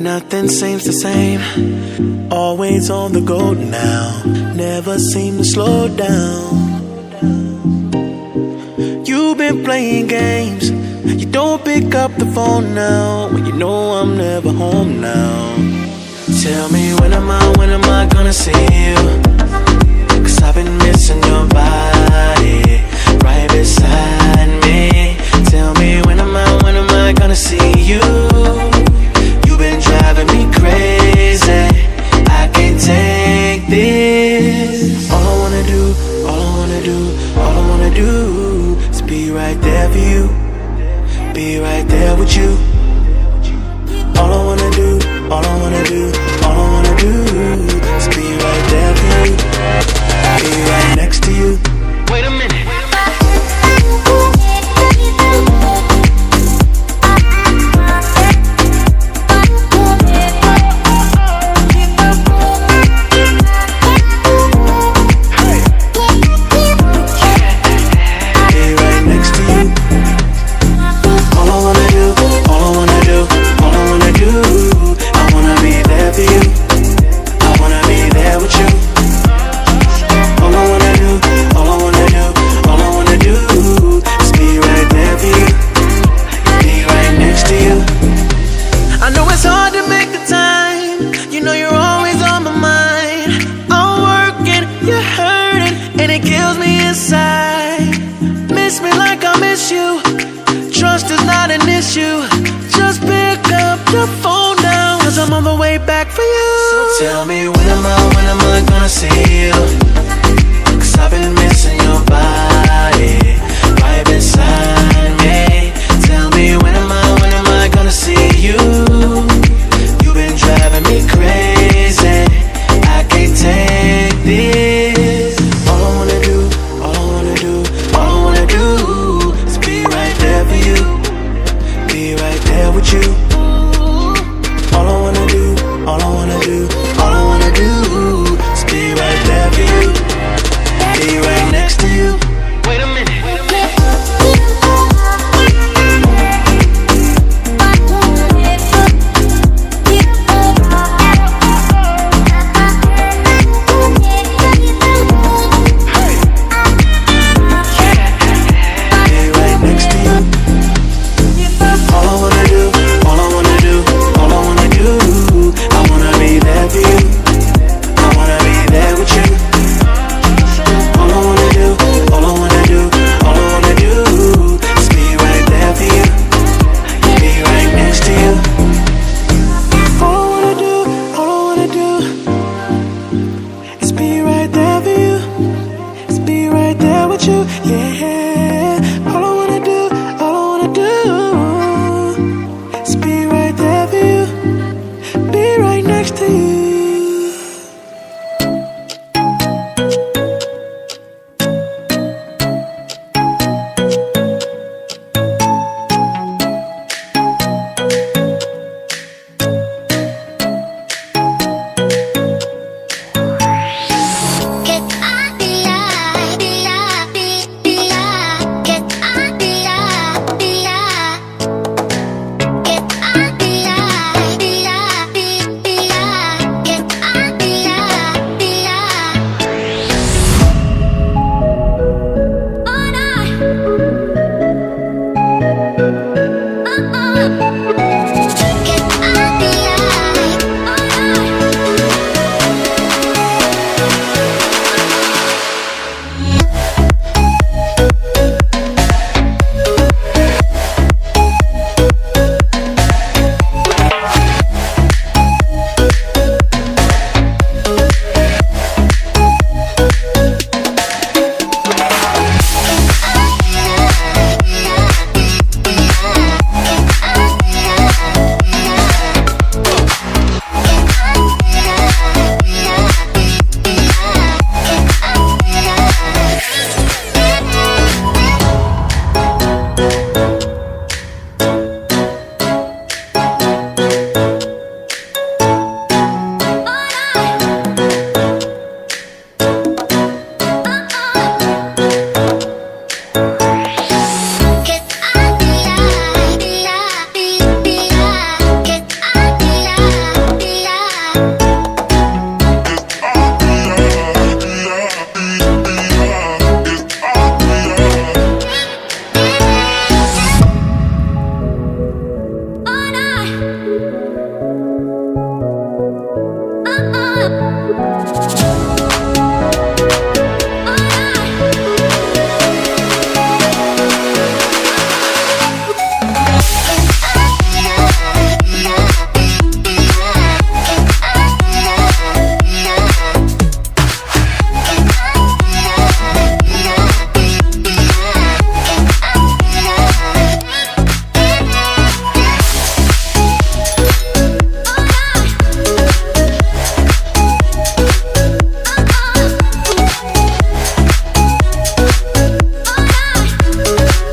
Nothing seems the same, always on the go now, never seem to slow down. You've been playing games, you don't pick up the phone now, when you know I'm never home now. Tell me when am I gonna see you? Cause I've been missing your body right beside me. Tell me when am I gonna see you? You've been driving me crazy, I can't take this. All I wanna do is be right there for you, be right there with you. All I wanna do is be right there for you, be right next to you. Wait a minute. Miss me like I miss you. Trust is not an issue. Just pick up the phone now, cause I'm on the way back for you. So tell me when am I gonna see you?